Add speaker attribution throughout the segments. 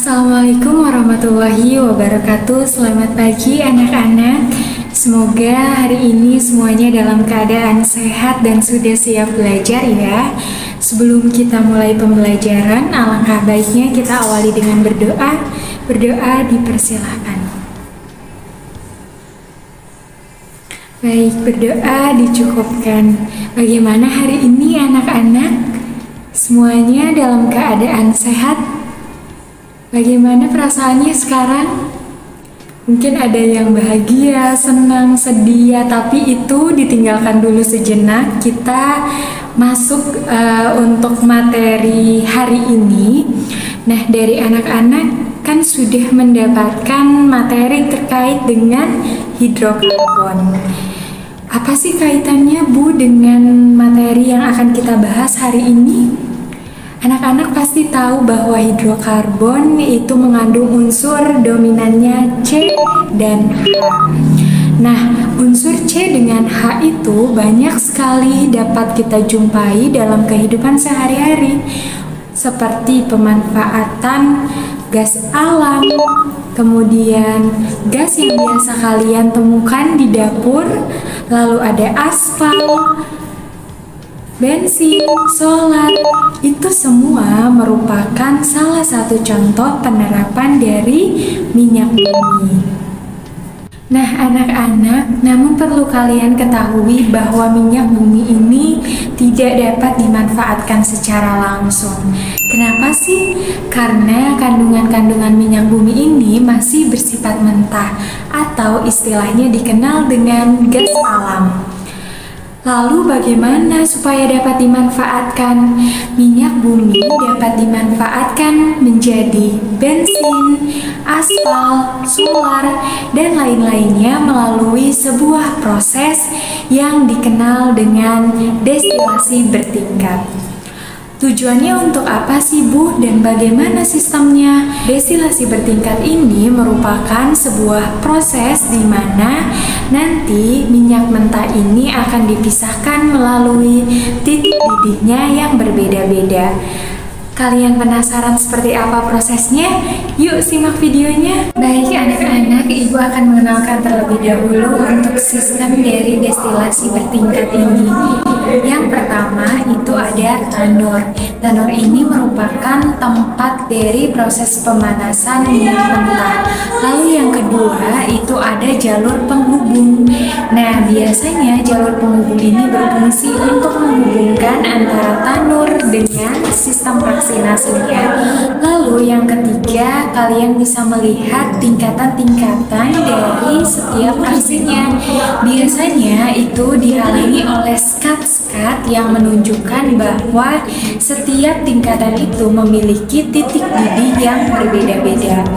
Speaker 1: Assalamualaikum warahmatullahi wabarakatuh. Selamat pagi anak-anak. Semoga hari ini semuanya dalam keadaan sehat dan sudah siap belajar ya. Sebelum kita mulai pembelajaran, alangkah baiknya kita awali dengan berdoa. Berdoa dipersilahkan. Baik, berdoa dicukupkan. Bagaimana hari ini anak-anak? Semuanya dalam keadaan sehat? Bagaimana perasaannya sekarang? Mungkin ada yang bahagia, senang, sedih, tapi itu ditinggalkan dulu sejenak. Kita masuk untuk materi hari ini. Nah, dari anak-anak kan sudah mendapatkan materi terkait dengan hidrokarbon. Apa sih kaitannya Bu dengan materi yang akan kita bahas hari ini? Anak-anak pasti tahu bahwa hidrokarbon itu mengandung unsur dominannya C dan H. Nah, unsur C dengan H itu banyak sekali dapat kita jumpai dalam kehidupan sehari-hari, seperti pemanfaatan gas alam, kemudian gas yang biasa kalian temukan di dapur, lalu ada aspal, bensin, solar, itu semua merupakan salah satu contoh penerapan dari minyak bumi. Nah anak-anak, namun perlu kalian ketahui bahwa minyak bumi ini tidak dapat dimanfaatkan secara langsung. Kenapa sih? Karena kandungan-kandungan minyak bumi ini masih bersifat mentah atau istilahnya dikenal dengan gas alam. Lalu bagaimana supaya dapat dimanfaatkan? Minyak bumi dapat dimanfaatkan menjadi bensin, aspal, solar, dan lain-lainnya melalui sebuah proses yang dikenal dengan destilasi bertingkat. Tujuannya untuk apa sih Bu dan bagaimana sistemnya? Destilasi bertingkat ini merupakan sebuah proses di mana nanti minyak mentah ini akan dipisahkan melalui titik didihnya yang berbeda-beda. Kalian penasaran seperti apa prosesnya? Yuk simak videonya. Baik anak-anak, Ibu akan mengenalkan terlebih dahulu untuk sistem dari destilasi bertingkat ini. Yang pertama itu ada tanur. Tanur ini merupakan tempat dari proses pemanasan minyak mentah. Lalu yang kedua itu ada jalur penghubung. Nah, biasanya jalur penghubung ini berfungsi untuk menghubungkan antara tanur dengan sistem vaksinasinya. Lalu yang ketiga, kalian bisa melihat tingkatan-tingkatan dari setiap fraksinya. Biasanya itu dihalangi oleh skat-skat yang menunjukkan bahwa setiap tingkatan itu memiliki titik didih yang berbeda-beda.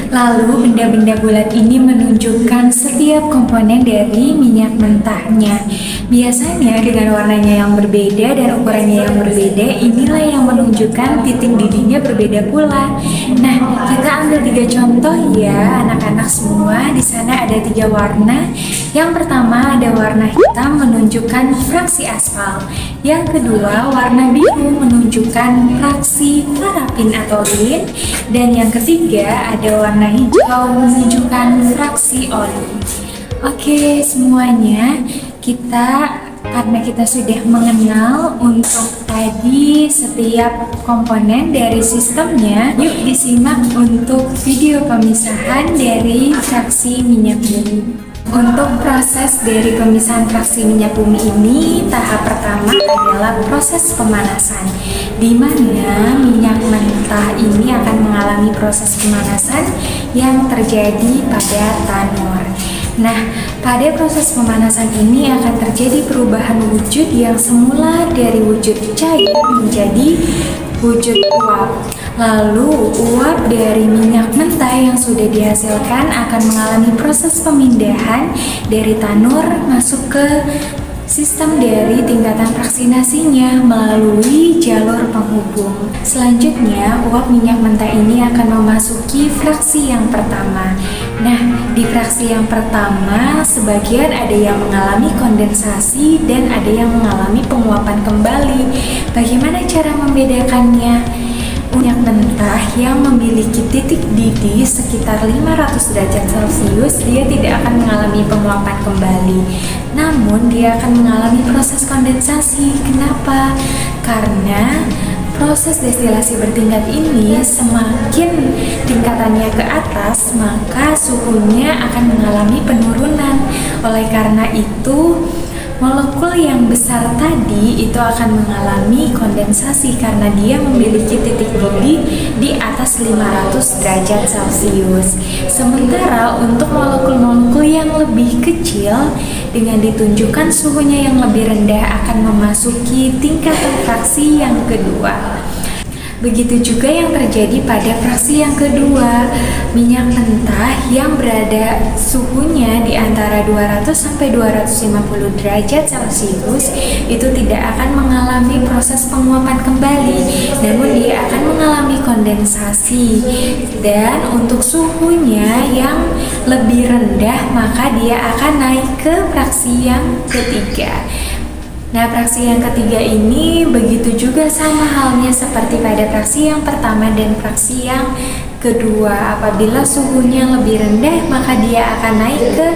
Speaker 1: Lalu benda-benda bulat ini menunjukkan setiap komponen dari minyak mentahnya. Biasanya dengan warnanya yang berbeda dan ukurannya yang berbeda, inilah yang menunjukkan titik didihnya berbeda pula. Nah, kita ambil 3 contoh ya anak-anak semua. Di sana ada 3 warna. Yang pertama ada warna hitam menunjukkan fraksi aspal. Yang kedua warna biru menunjukkan fraksi parafin atau lin. Dan yang ketiga ada warna hijau menunjukkan fraksi oli. Oke semuanya, karena kita sudah mengenal untuk tadi setiap komponen dari sistemnya, yuk disimak untuk video pemisahan dari fraksi minyak bumi. Untuk proses dari pemisahan fraksi minyak bumi ini, tahap pertama adalah proses pemanasan, di mana minyak mentah ini akan mengalami proses pemanasan yang terjadi pada tanur. Nah, pada proses pemanasan ini akan terjadi perubahan wujud yang semula dari wujud cair menjadi wujud uap. Lalu, uap dari minyak mentah yang sudah dihasilkan akan mengalami proses pemindahan dari tanur masuk ke sistem dari tingkatan vaksinasinya melalui jalur penghubung. Selanjutnya, uap minyak mentah ini akan memasuki fraksi yang pertama. Nah, di fraksi yang pertama, sebagian ada yang mengalami kondensasi dan ada yang mengalami penguapan kembali. Bagaimana cara membedakannya? minyak mentah yang memiliki titik didih sekitar 500 derajat Celcius, dia tidak akan mengalami penguapan kembali, namun dia akan mengalami proses kondensasi. Kenapa? Karena proses destilasi bertingkat ini semakin tingkatannya ke atas, maka suhunya akan mengalami penurunan. Oleh karena itu, molekul yang besar tadi itu akan mengalami kondensasi karena dia memiliki titik didih di atas 500 derajat Celcius. Sementara untuk molekul-molekul yang lebih kecil, dengan ditunjukkan suhunya yang lebih rendah akan memasuki tingkatan fraksi yang kedua. Begitu juga yang terjadi pada fraksi yang kedua. Minyak mentah yang berada suhunya di antara 200 sampai 250 derajat Celcius itu tidak akan mengalami proses penguapan kembali, namun dia akan mengalami kondensasi. Dan untuk suhunya yang lebih rendah, maka dia akan naik ke fraksi yang ketiga. Nah, fraksi yang ketiga ini begitu juga sama halnya seperti pada fraksi yang pertama dan fraksi yang kedua. Apabila suhunya lebih rendah, maka dia akan naik ke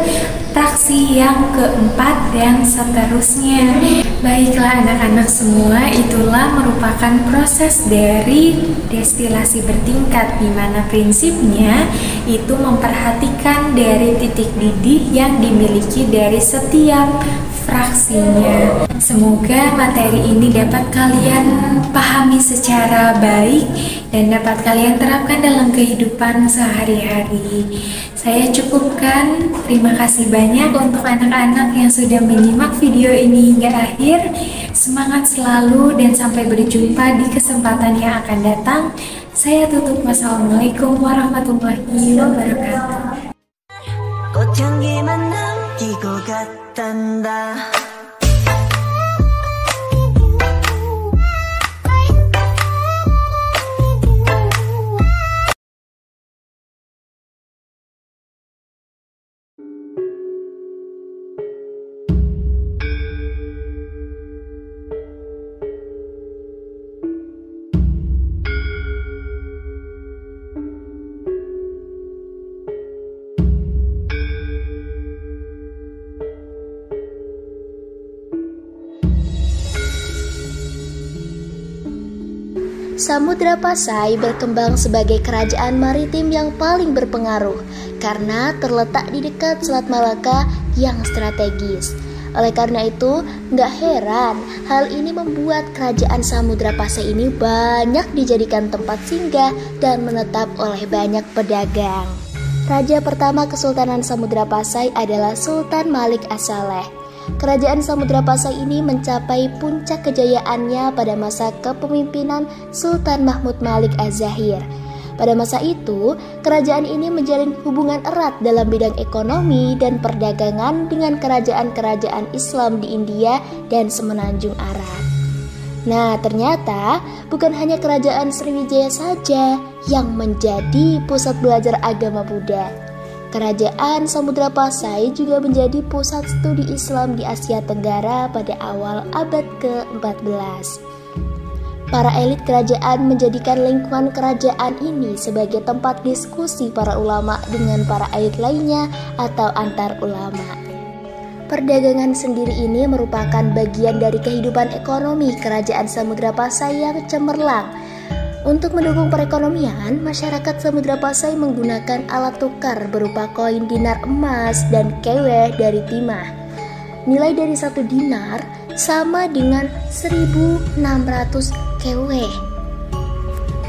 Speaker 1: fraksi yang keempat dan seterusnya. Baiklah anak-anak semua, itulah merupakan proses dari destilasi bertingkat, di mana prinsipnya itu memperhatikan dari titik didih yang dimiliki dari setiap fraksinya. Semoga materi ini dapat kalian pahami secara baik dan dapat kalian terapkan dalam kehidupan sehari-hari. Saya cukupkan. Terima kasih banyak untuk anak-anak yang sudah menyimak video ini hingga akhir. Semangat selalu dan sampai berjumpa di kesempatan yang akan datang. Saya tutup. Wassalamualaikum warahmatullahi wabarakatuh.
Speaker 2: Samudra Pasai berkembang sebagai kerajaan maritim yang paling berpengaruh karena terletak di dekat Selat Malaka yang strategis. Oleh karena itu, nggak heran hal ini membuat kerajaan Samudra Pasai ini banyak dijadikan tempat singgah dan menetap oleh banyak pedagang. Raja pertama Kesultanan Samudra Pasai adalah Sultan Malik As-Saleh. Kerajaan Samudra Pasai ini mencapai puncak kejayaannya pada masa kepemimpinan Sultan Mahmud Malik Az-Zahir. Pada masa itu, kerajaan ini menjalin hubungan erat dalam bidang ekonomi dan perdagangan dengan kerajaan-kerajaan Islam di India dan Semenanjung Arab. Nah, ternyata bukan hanya kerajaan Sriwijaya saja yang menjadi pusat belajar agama Buddha. Kerajaan Samudra Pasai juga menjadi pusat studi Islam di Asia Tenggara pada awal abad ke-14. Para elit kerajaan menjadikan lingkungan kerajaan ini sebagai tempat diskusi para ulama dengan para elit lainnya atau antar ulama. Perdagangan sendiri ini merupakan bagian dari kehidupan ekonomi kerajaan Samudra Pasai yang cemerlang. Untuk mendukung perekonomian, masyarakat Samudra Pasai menggunakan alat tukar berupa koin dinar emas dan keweh dari timah. Nilai dari 1 dinar sama dengan 1.600 keweh.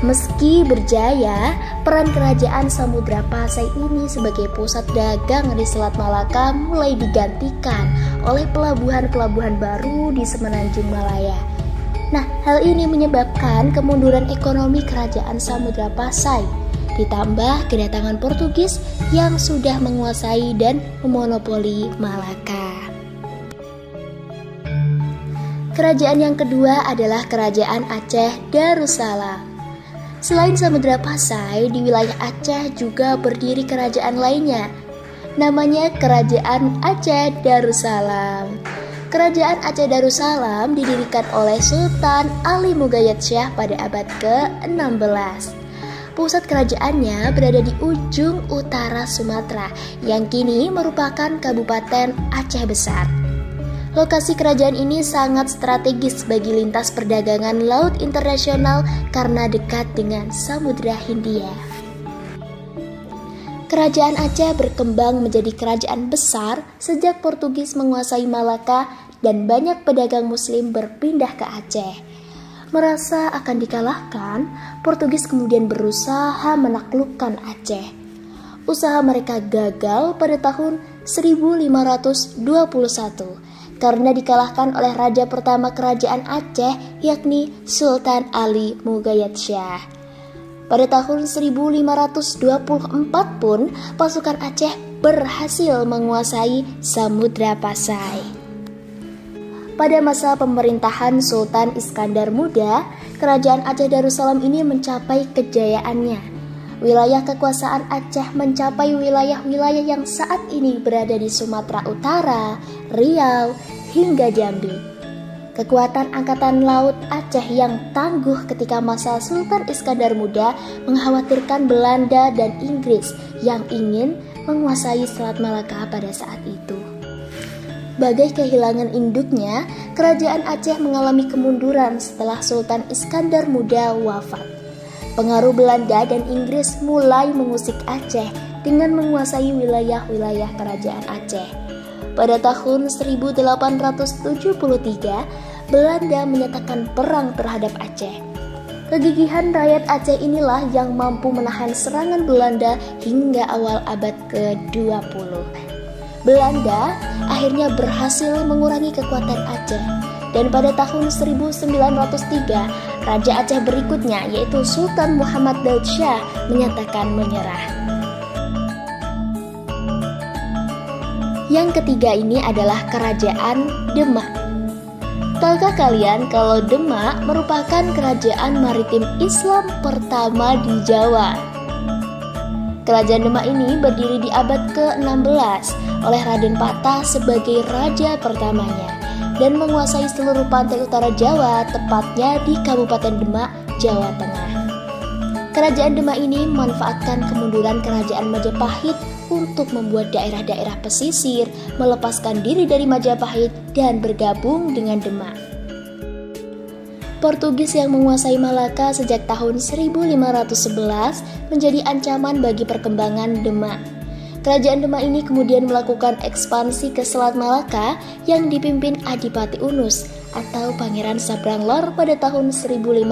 Speaker 2: Meski berjaya, peran kerajaan Samudra Pasai ini sebagai pusat dagang di Selat Malaka mulai digantikan oleh pelabuhan-pelabuhan baru di Semenanjung Malaya. Nah, hal ini menyebabkan kemunduran ekonomi kerajaan Samudra Pasai, ditambah kedatangan Portugis yang sudah menguasai dan memonopoli Malaka. Kerajaan yang kedua adalah Kerajaan Aceh Darussalam. Selain Samudra Pasai, di wilayah Aceh juga berdiri kerajaan lainnya, namanya Kerajaan Aceh Darussalam. Kerajaan Aceh Darussalam didirikan oleh Sultan Ali Mugayyad Shah pada abad ke-16. Pusat kerajaannya berada di ujung utara Sumatera yang kini merupakan Kabupaten Aceh Besar. Lokasi kerajaan ini sangat strategis bagi lintas perdagangan laut internasional karena dekat dengan Samudra Hindia. Kerajaan Aceh berkembang menjadi kerajaan besar sejak Portugis menguasai Malaka dan banyak pedagang muslim berpindah ke Aceh. Merasa akan dikalahkan, Portugis kemudian berusaha menaklukkan Aceh. Usaha mereka gagal pada tahun 1521 karena dikalahkan oleh raja pertama kerajaan Aceh, yakni Sultan Ali Mugayyad Shah. Pada tahun 1524 pun pasukan Aceh berhasil menguasai Samudra Pasai. Pada masa pemerintahan Sultan Iskandar Muda, kerajaan Aceh Darussalam ini mencapai kejayaannya. Wilayah kekuasaan Aceh mencapai wilayah-wilayah yang saat ini berada di Sumatera Utara, Riau, hingga Jambi. Kekuatan Angkatan Laut Aceh yang tangguh ketika masa Sultan Iskandar Muda mengkhawatirkan Belanda dan Inggris yang ingin menguasai Selat Malaka pada saat itu. Bagai kehilangan induknya, kerajaan Aceh mengalami kemunduran setelah Sultan Iskandar Muda wafat. Pengaruh Belanda dan Inggris mulai mengusik Aceh dengan menguasai wilayah-wilayah kerajaan Aceh. Pada tahun 1873, Belanda menyatakan perang terhadap Aceh. Kegigihan rakyat Aceh inilah yang mampu menahan serangan Belanda hingga awal abad ke-20. Belanda akhirnya berhasil mengurangi kekuatan Aceh, dan pada tahun 1903, Raja Aceh berikutnya yaitu Sultan Muhammad Daud Shah menyatakan menyerah. Yang ketiga ini adalah Kerajaan Demak. Tahukah kalian kalau Demak merupakan kerajaan maritim Islam pertama di Jawa? Kerajaan Demak ini berdiri di abad ke-16 oleh Raden Patah sebagai raja pertamanya dan menguasai seluruh pantai utara Jawa, tepatnya di Kabupaten Demak, Jawa Tengah. Kerajaan Demak ini memanfaatkan kemunduran Kerajaan Majapahit untuk membuat daerah-daerah pesisir, melepaskan diri dari Majapahit dan bergabung dengan Demak. Portugis yang menguasai Malaka sejak tahun 1511 menjadi ancaman bagi perkembangan Demak. Kerajaan Demak ini kemudian melakukan ekspansi ke Selat Malaka yang dipimpin Adipati Unus atau Pangeran Sabranglor pada tahun 1512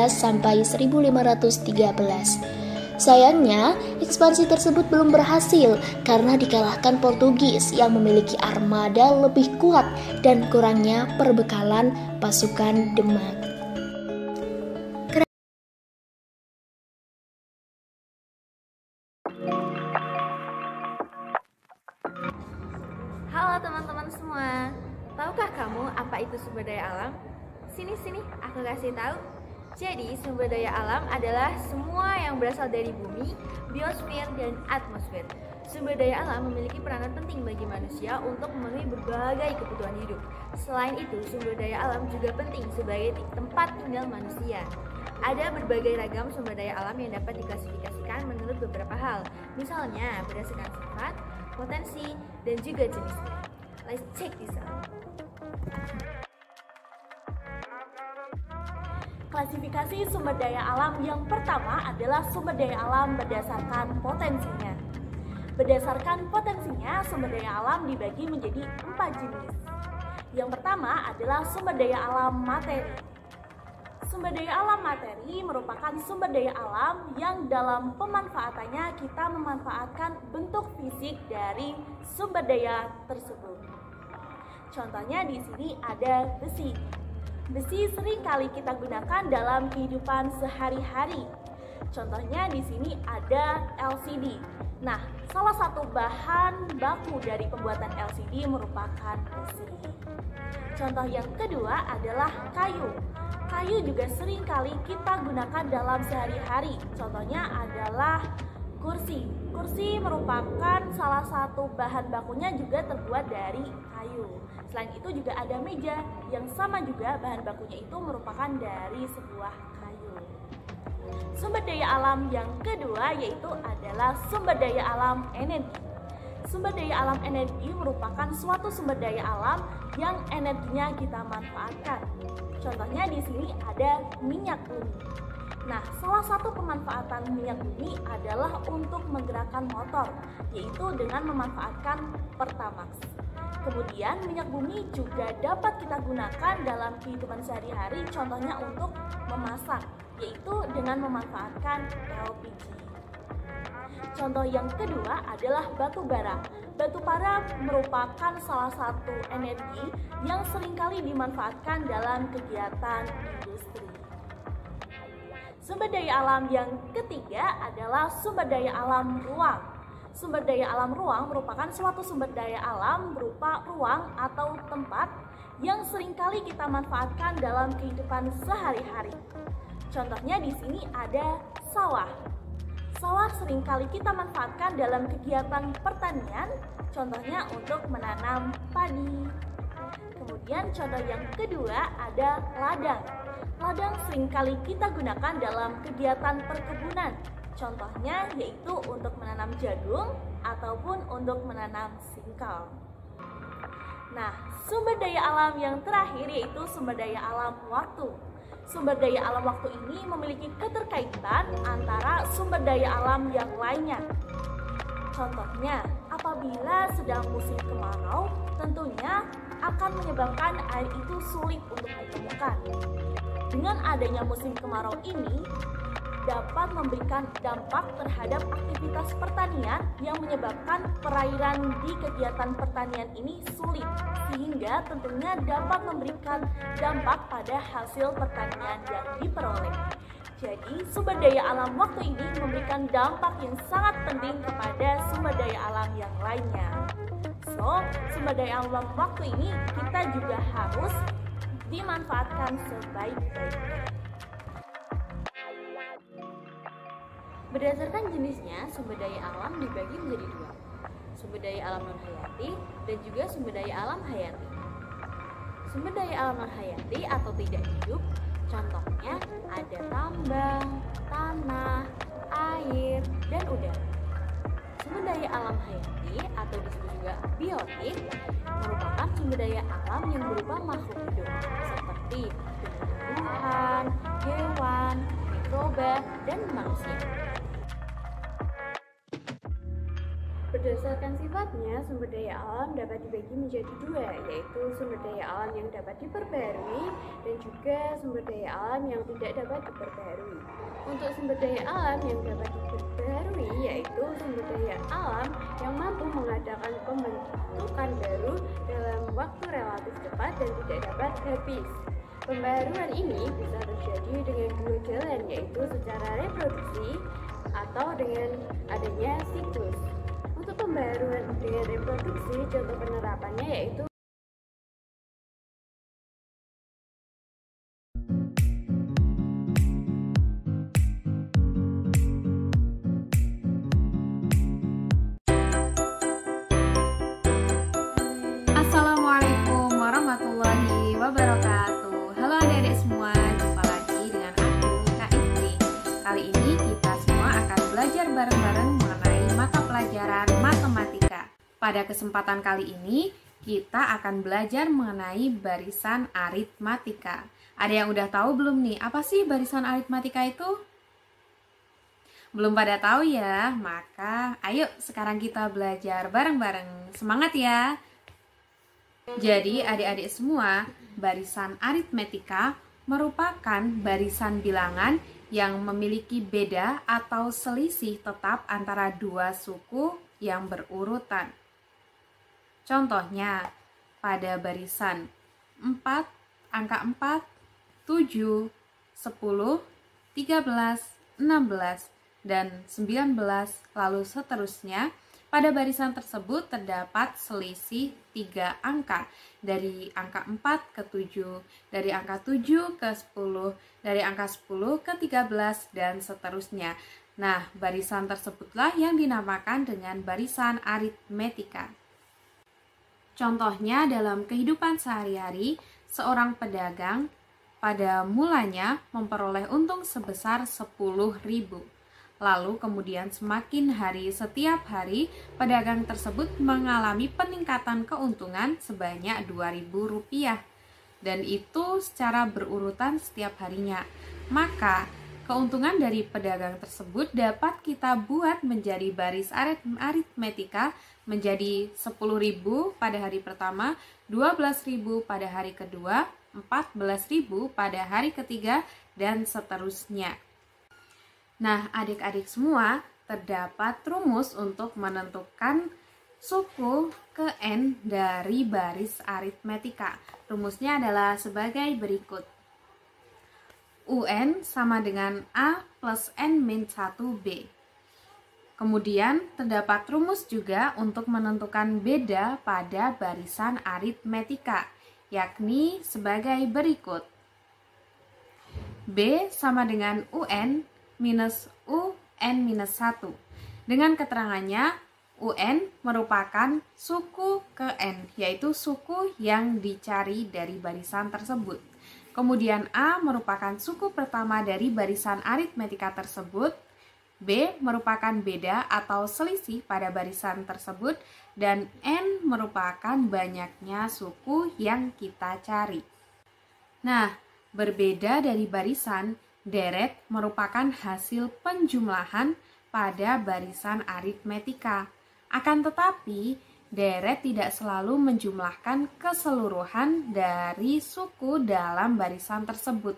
Speaker 2: sampai 1513. Sayangnya, ekspansi tersebut belum berhasil karena dikalahkan Portugis yang memiliki armada lebih kuat dan kurangnya perbekalan pasukan Demak.
Speaker 3: Halo teman-teman semua, tahukah kamu apa itu sumber daya alam? Sini, aku kasih tahu. Jadi, sumber daya alam adalah semua yang berasal dari bumi, biosfer, dan atmosfer. Sumber daya alam memiliki peranan penting bagi manusia untuk memenuhi berbagai kebutuhan hidup. Selain itu, sumber daya alam juga penting sebagai tempat tinggal manusia. Ada berbagai ragam sumber daya alam yang dapat diklasifikasikan menurut beberapa hal. Misalnya, berdasarkan sifat, potensi, dan juga jenisnya. Let's check this out.
Speaker 4: Klasifikasi sumber daya alam yang pertama adalah sumber daya alam berdasarkan potensinya. Berdasarkan potensinya, sumber daya alam dibagi menjadi 4 jenis. Yang pertama adalah sumber daya alam materi. Sumber daya alam materi merupakan sumber daya alam yang dalam pemanfaatannya kita memanfaatkan bentuk fisik dari sumber daya tersebut. Contohnya di sini ada besi. Besi sering kali kita gunakan dalam kehidupan sehari-hari. Contohnya di sini ada LCD. Nah, salah satu bahan baku dari pembuatan LCD merupakan besi. Contoh yang kedua adalah kayu. Kayu juga sering kali kita gunakan dalam sehari-hari. Contohnya adalah Kursi merupakan salah satu bahan bakunya juga terbuat dari kayu. Selain itu juga ada meja yang sama juga bahan bakunya itu merupakan dari sebuah kayu. Sumber daya alam yang kedua yaitu adalah sumber daya alam energi. Sumber daya alam energi merupakan suatu sumber daya alam yang energinya kita manfaatkan. Contohnya di sini ada minyak bumi. Nah, salah satu pemanfaatan minyak bumi adalah untuk menggerakkan motor, yaitu dengan memanfaatkan Pertamax. Kemudian minyak bumi juga dapat kita gunakan dalam kehidupan sehari-hari, contohnya untuk memasak, yaitu dengan memanfaatkan LPG. Contoh yang kedua adalah batu bara. Batu bara merupakan salah satu energi yang seringkali dimanfaatkan dalam kegiatan industri. Sumber daya alam yang ketiga adalah sumber daya alam ruang. Sumber daya alam ruang merupakan suatu sumber daya alam berupa ruang atau tempat yang seringkali kita manfaatkan dalam kehidupan sehari-hari. Contohnya di sini ada sawah. Sawah seringkali kita manfaatkan dalam kegiatan pertanian, contohnya untuk menanam padi. Kemudian contoh yang kedua ada ladang. Ladang seringkali kita gunakan dalam kegiatan perkebunan. Contohnya yaitu untuk menanam jagung ataupun untuk menanam singkong. Nah, sumber daya alam yang terakhir yaitu sumber daya alam waktu. Sumber daya alam waktu ini memiliki keterkaitan antara sumber daya alam yang lainnya. Contohnya, apabila sedang musim kemarau, tentunya akan menyebabkan air itu sulit untuk ditemukan. Dengan adanya musim kemarau ini, dapat memberikan dampak terhadap aktivitas pertanian yang menyebabkan perairan di kegiatan pertanian ini sulit, sehingga tentunya dapat memberikan dampak pada hasil pertanian yang diperoleh. Jadi, sumber daya alam waktu ini memberikan dampak yang sangat penting kepada sumber daya alam yang lainnya. So, sumber daya alam waktu ini kita juga harus dimanfaatkan sebaik-baiknya.
Speaker 3: Berdasarkan jenisnya, sumber daya alam dibagi menjadi dua, sumber daya alam non-hayati dan juga sumber daya alam hayati. Sumber daya alam non-hayati atau tidak hidup, contohnya ada tambang, tanah, air, dan udara. Sumber daya alam hayati atau disebut juga biotik merupakan sumber daya alam yang berupa makhluk hidup seperti tumbuhan, hewan, mikroba, dan manusia. Berdasarkan sifatnya, sumber daya alam dapat dibagi menjadi dua, yaitu sumber daya alam yang dapat diperbarui dan juga sumber daya alam yang tidak dapat diperbarui. Untuk sumber daya alam yang dapat diperbarui, yaitu sumber daya alam yang mampu mengadakan pembentukan baru dalam waktu relatif cepat dan tidak dapat habis. Pembaruan ini bisa terjadi dengan dua jalan, yaitu secara reproduksi atau dengan adanya siklus. Untuk pembaruan dengan reproduksi, contoh penerapannya yaitu
Speaker 1: Assalamualaikum warahmatullahi wabarakatuh. Halo adik-adik semua, jumpa lagi dengan aku, Kak Ifri. Kali ini kita semua akan belajar bareng-bareng mengenai mata pelajaran matematika. Pada kesempatan kali ini, kita akan belajar mengenai barisan aritmatika. Ada yang udah tahu belum nih, apa sih barisan aritmatika itu? Belum pada tahu ya? Maka ayo sekarang kita belajar bareng-bareng. Semangat ya! Jadi adik-adik semua, barisan aritmatika merupakan barisan bilangan yang memiliki beda atau selisih tetap antara dua suku yang berurutan. Contohnya, pada barisan 4, angka 4, 7, 10, 13, 16, dan 19, lalu seterusnya,
Speaker 5: Pada barisan tersebut terdapat selisih 3 angka, dari angka 4 ke 7, dari angka 7 ke 10, dari angka 10 ke 13, dan seterusnya. Nah, barisan tersebutlah yang dinamakan dengan barisan aritmetika. Contohnya dalam kehidupan sehari-hari, seorang pedagang pada mulanya memperoleh untung sebesar 10.000. Lalu kemudian semakin hari setiap hari, pedagang tersebut mengalami peningkatan keuntungan sebanyak 2.000 rupiah. Dan itu secara berurutan setiap harinya. Maka keuntungan dari pedagang tersebut dapat kita buat menjadi baris aritmetika menjadi 10.000 pada hari pertama, 12.000 pada hari kedua, 14.000 pada hari ketiga, dan seterusnya. Nah, adik-adik semua, terdapat rumus untuk menentukan suku ke N dari baris aritmetika. Rumusnya adalah sebagai berikut. UN sama dengan A plus N min 1B. Kemudian terdapat rumus juga untuk menentukan beda pada barisan aritmetika, yakni sebagai berikut. B sama dengan UN minus UN minus 1. Dengan keterangannya, UN merupakan suku ke N, yaitu suku yang dicari dari barisan tersebut. Kemudian A merupakan suku pertama dari barisan aritmetika tersebut, B merupakan beda atau selisih pada barisan tersebut, dan N merupakan banyaknya suku yang kita cari. Nah, berbeda dari barisan, deret merupakan hasil penjumlahan pada barisan aritmetika. Akan tetapi, deret tidak selalu menjumlahkan keseluruhan dari suku dalam barisan tersebut.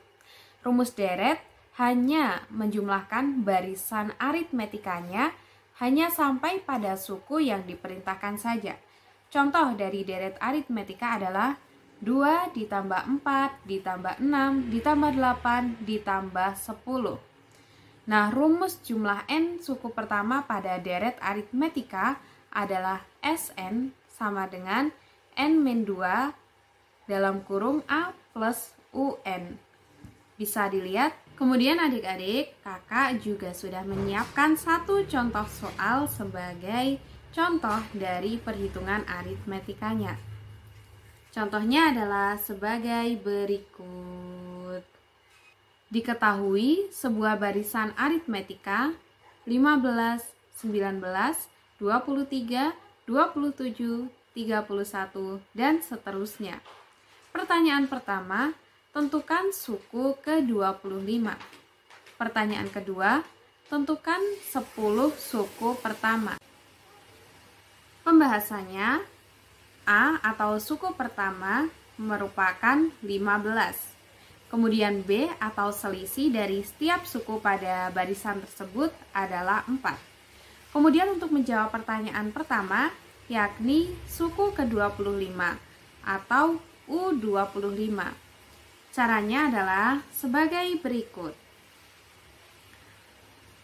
Speaker 5: Rumus deret hanya menjumlahkan barisan aritmetikanya hanya sampai pada suku yang diperintahkan saja. Contoh dari deret aritmetika adalah 2 ditambah 4 ditambah 6 ditambah 8 ditambah 10. Nah, rumus jumlah N suku pertama pada deret aritmetika adalah Sn sama dengan N-2 dalam kurung A plus UN. Bisa dilihat. Kemudian adik-adik, kakak juga sudah menyiapkan satu contoh soal sebagai contoh dari perhitungan aritmetikanya. Contohnya adalah sebagai berikut. Diketahui sebuah barisan aritmetika 15, 19, 23, 27, 31, dan seterusnya. Pertanyaan pertama, tentukan suku ke-25. Pertanyaan kedua, tentukan 10 suku pertama. Pembahasannya, A atau suku pertama merupakan 15. Kemudian B atau selisih dari setiap suku pada barisan tersebut adalah 4. Kemudian untuk menjawab pertanyaan pertama, yakni suku ke-25 atau U25. Caranya adalah sebagai berikut.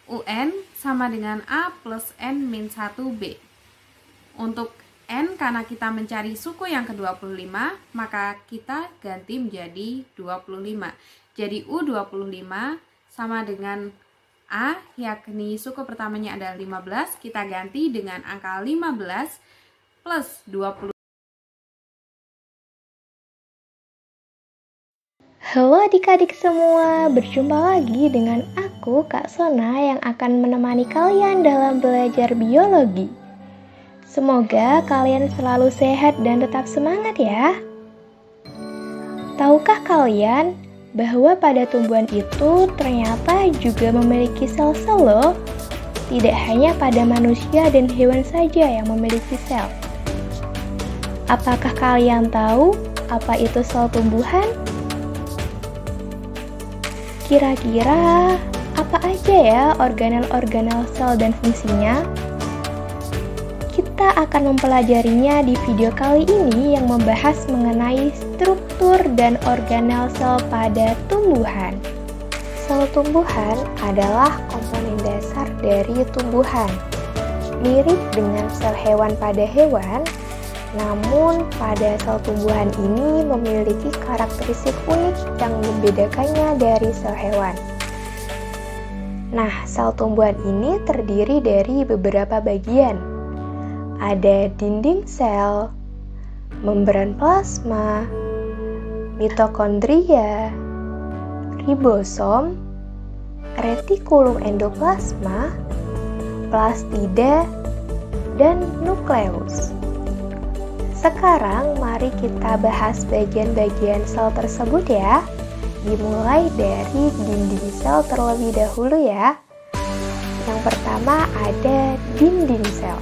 Speaker 5: UN sama dengan A plus N min 1B. Untuk N, karena kita mencari suku yang ke-25, maka kita ganti menjadi 25. Jadi U25 sama dengan A, yakni suku pertamanya adalah 15, kita ganti dengan angka 15 plus 20.
Speaker 2: Halo adik-adik semua, berjumpa lagi dengan aku Kak Sona yang akan menemani kalian dalam belajar biologi. Semoga kalian selalu sehat dan tetap semangat ya. Tahukah kalian bahwa pada tumbuhan itu ternyata juga memiliki sel-sel loh? Tidak hanya pada manusia dan hewan saja yang memiliki sel. Apakah kalian tahu apa itu sel tumbuhan? Kira-kira apa aja ya organel-organel sel dan fungsinya? Kita akan mempelajarinya di video kali ini yang membahas mengenai struktur dan organel sel pada tumbuhan. Sel tumbuhan adalah komponen dasar dari tumbuhan.
Speaker 6: Mirip dengan sel hewan pada hewan, namun pada sel tumbuhan ini memiliki karakteristik unik yang membedakannya dari sel hewan. Nah, sel tumbuhan ini terdiri dari beberapa bagian. Ada dinding sel, membran plasma, mitokondria, ribosom, retikulum endoplasma, plastida, dan nukleus. Sekarang mari kita bahas bagian-bagian sel tersebut ya. Dimulai dari dinding sel terlebih dahulu ya. Yang pertama ada dinding sel.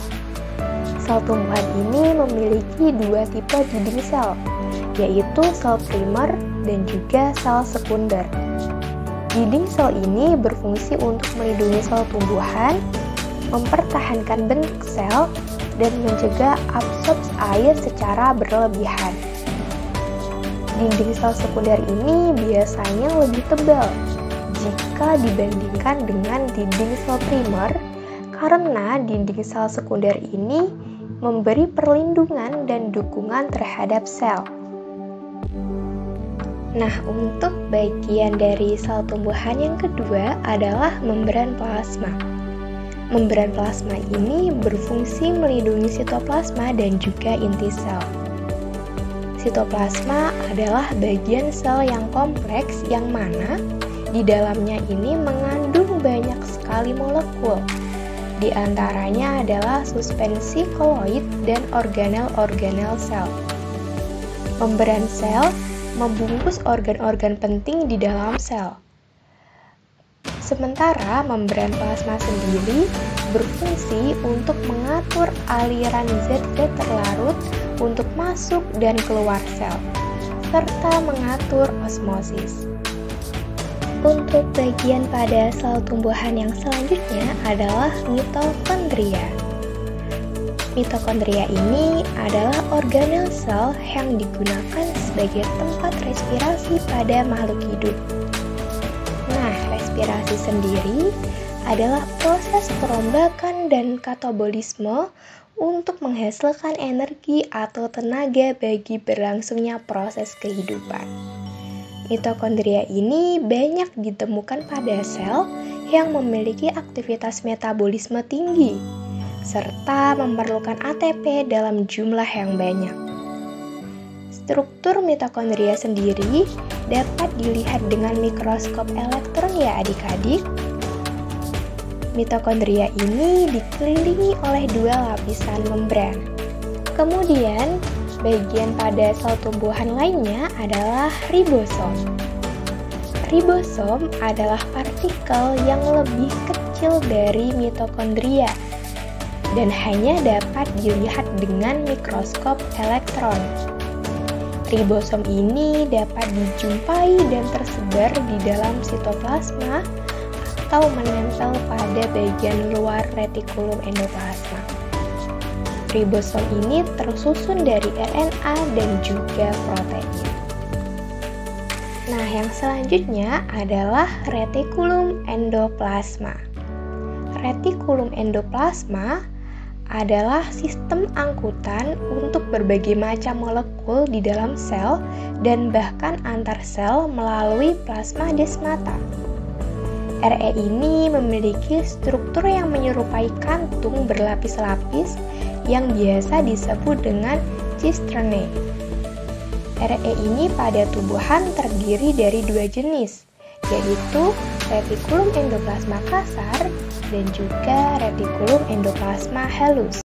Speaker 6: Sel tumbuhan ini memiliki dua tipe dinding sel, yaitu sel primer dan juga sel sekunder. Dinding sel ini berfungsi untuk melindungi sel tumbuhan, mempertahankan bentuk sel, dan mencegah absorpsi air secara berlebihan. Dinding sel sekunder ini biasanya lebih tebal jika dibandingkan dengan dinding sel primer karena dinding sel sekunder ini memberi perlindungan dan dukungan terhadap sel. Nah, untuk bagian dari sel tumbuhan yang kedua adalah membran plasma. Membran plasma ini berfungsi melindungi sitoplasma dan juga inti sel. Sitoplasma adalah bagian sel yang kompleks yang mana di dalamnya ini mengandung banyak sekali molekul. Di antaranya adalah suspensi koloid dan organel-organel sel. Membran sel membungkus organ-organ penting di dalam sel. Sementara membran plasma sendiri berfungsi untuk mengatur aliran zat-zat terlarut untuk masuk dan keluar sel, serta mengatur osmosis. Untuk bagian pada sel tumbuhan yang selanjutnya adalah mitokondria. Mitokondria ini adalah organel sel yang digunakan sebagai tempat respirasi pada makhluk hidup. Nah, respirasi sendiri adalah proses perombakan dan katabolisme untuk menghasilkan energi atau tenaga bagi berlangsungnya proses kehidupan. Mitokondria ini banyak ditemukan pada sel yang memiliki aktivitas metabolisme tinggi, serta memerlukan ATP dalam jumlah yang banyak. Struktur mitokondria sendiri dapat dilihat dengan mikroskop elektron ya adik-adik. Mitokondria ini dikelilingi oleh dua lapisan membran. Kemudian, bagian pada sel tumbuhan lainnya adalah ribosom. Ribosom adalah partikel yang lebih kecil dari mitokondria dan hanya dapat dilihat dengan mikroskop elektron. Ribosom ini dapat dijumpai dan tersebar di dalam sitoplasma atau menempel pada bagian luar retikulum endoplasma. Ribosom ini tersusun dari RNA dan juga protein. Nah, yang selanjutnya adalah retikulum endoplasma. Retikulum endoplasma adalah sistem angkutan untuk berbagai macam molekul di dalam sel dan bahkan antar sel melalui plasma desmata. RE ini memiliki struktur yang menyerupai kantung berlapis-lapis yang biasa disebut dengan cisternae. RE ini pada tumbuhan terdiri dari dua jenis, yaitu retikulum endoplasma kasar dan juga retikulum endoplasma halus.